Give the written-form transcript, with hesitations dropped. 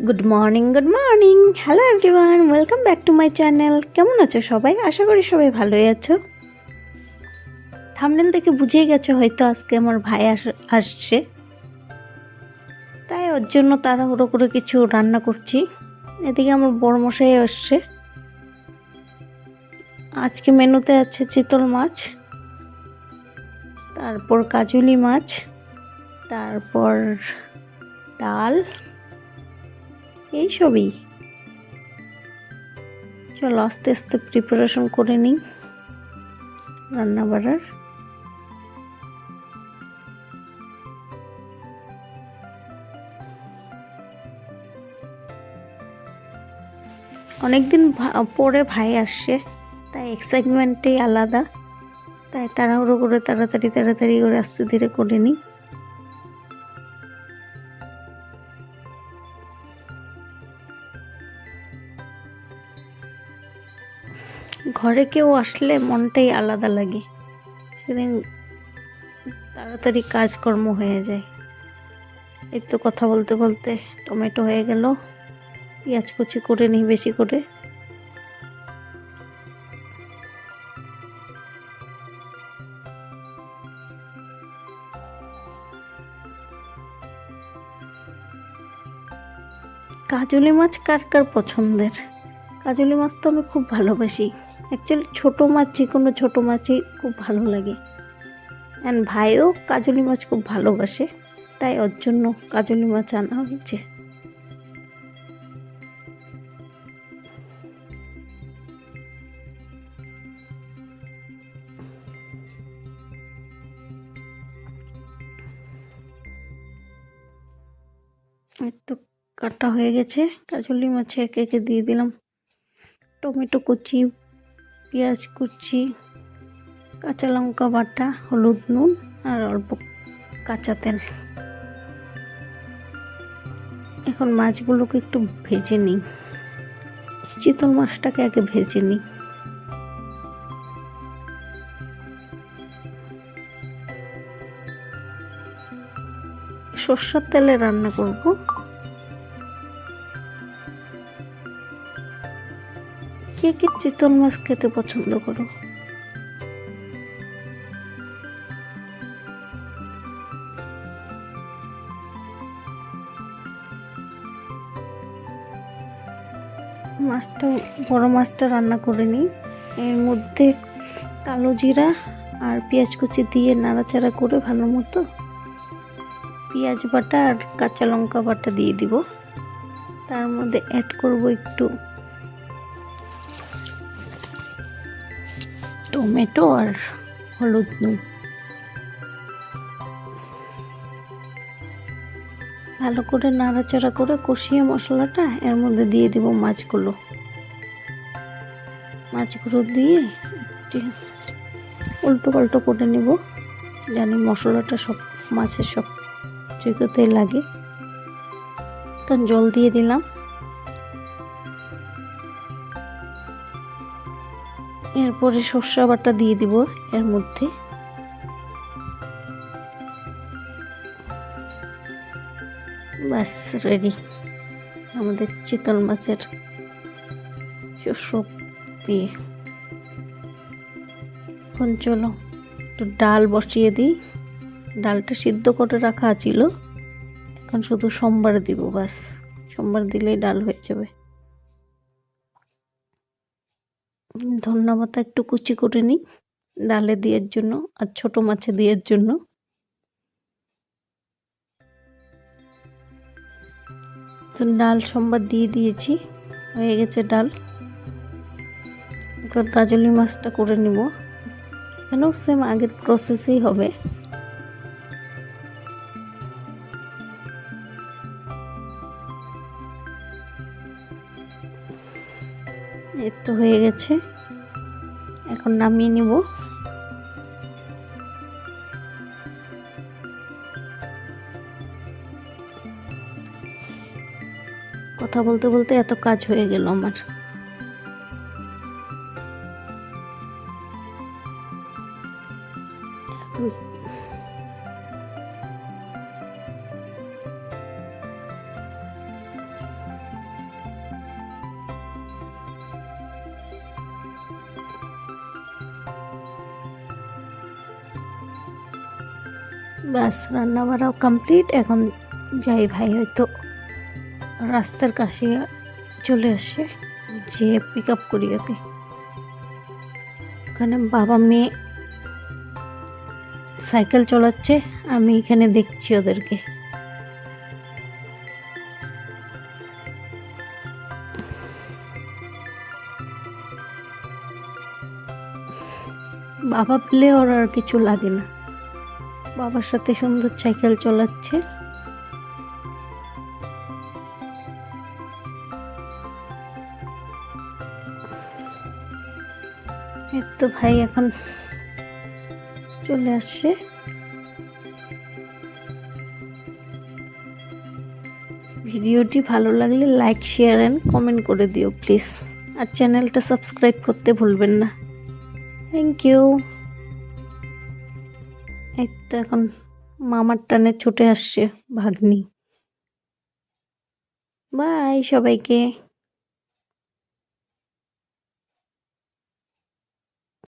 Good morning, hello everyone, welcome back to my channel. কেমন আছো সবাই? আশা করি সবাই ভালোই আছো। থাম্বনেল দেখে বুঝেই গেছো হয়তো আজকে আমার ভাই আসছে, তাই ওর জন্য তাড়াহুড়ো করে কিছু রান্না করছি। এদিকে আমার বড়মশাই আসছে। আজকে মেনুতে আছে চিতল মাছ, তারপর কাজুলি মাছ, তারপর ডাল, এইসবই। চলো আস্তে আস্তে প্রিপারেশন করে নিই রান্না বাড়ার। অনেকদিন পরে ভাই আসছে, তাই এক্সাইটমেন্টটাই আলাদা। তাই তাড়াহুড়ো করে তাড়াতাড়ি করে আস্তে ধীরে করে নিই। ঘরে কেউ আসলে মনটাই আলাদা লাগে, সেদিন তাড়াতাড়ি কাজকর্ম হয়ে যায়। এই তো কথা বলতে বলতে টমেটো হয়ে গেল, পেঁয়াজ কুচি করে নিই বেশি করে। কাজলি মাছ কার কার পছন্দের? কাজলি মাছ তো আমি খুব ভালোবাসি। অ্যাকচুয়ালি ছোটো মাছ, যে কোনো ছোটো মাছই খুব ভালো লাগে। অ্যান্ড ভাইও কাজলি মাছ খুব ভালোবাসে, তাই ওর জন্য কাজলি মাছ আনা হয়েছে। এই তো কাটা হয়ে গেছে। কাজলি মাছে একে একে দিয়ে দিলাম টমেটো কুচি, পেঁয়াজ কুচি, কাঁচা লঙ্কা বাটা, হলুদ, নুন আর অল্প কাঁচা তেল। এখন মাছগুলোকে একটু ভেজে নিই। চিতল মাছটাকে আগে ভেজে নিই। সর্ষের তেলে রান্না করব। কে কে চিতল মাছ খেতে পছন্দ করো? বড় মাছটা রান্না করে নিই। এর মধ্যে কালো জিরা আর পেঁয়াজ কুচি দিয়ে নাড়াচাড়া করে ভালো মতো পেঁয়াজ বাটা আর কাঁচা লঙ্কা বাটা দিয়ে দিব। তার মধ্যে অ্যাড করব একটু টমেটো আর হলুদ, নুন। ভালো করে নাড়াচাড়া করে কষিয়ে মশলাটা এর মধ্যে দিয়ে দিব মাছগুলো দিয়ে একটু উল্টো পাল্টো করে নেব, জানি মশলাটা সব মাছের সব জায়গাতেই লাগে। তখন জল দিয়ে দিলাম। এরপরে সর্ষে বাটা দিয়ে দিব এর মধ্যে। ব্যাস রেডি আমাদের চিতল মাছের শস্য দিয়ে। এখন চলো একটু ডাল বসিয়ে দিই। ডালটা সিদ্ধ করে রাখা ছিল, এখন শুধু সোমবার দিব, ব্যাস সোমবার দিলেই ডাল হয়ে যাবে। ধনিয়া পাতা একটু কুচি করে নিই ডালে দেওয়ার জন্য আর ছোট মাছে দেওয়ার জন্য। তো ডাল সোমবার দিয়ে দিয়েছি, হয়ে গেছে ডাল। এবার কাজলি মাছটা করে নিব। এখানেও সেম আগের প্রসেসেই হবে। এই তো হয়ে গেছে, এখন নামিয়ে নিব। কথা বলতে বলতে এত কাজ হয়ে গেল আমার। ব্যাস রান্না বাড়াও কমপ্লিট। এখন যাই, ভাই হয়তো রাস্তার কাছে চলে আসে, যে পিক আপ করি ওকে। ওখানে বাবা মেয়ে সাইকেল চালাচ্ছে, আমি এখানে দেখছি ওদেরকে। বাবা পেলে ওর আর কিছু লাগে না, বাবার সাথে সুন্দর সাইকেল চালাচ্ছে। এই তো ভাই এখন চলে আসছে। ভিডিওটি ভালো লাগলে লাইক, শেয়ার অ্যান্ড কমেন্ট করে দিও প্লিজ, আর চ্যানেলটা সাবস্ক্রাইব করতে ভুলবেন না। Thank you. এই তো এখন মামার টানে ছুটে আসছে ভাগ্নি। বাই সবাইকে।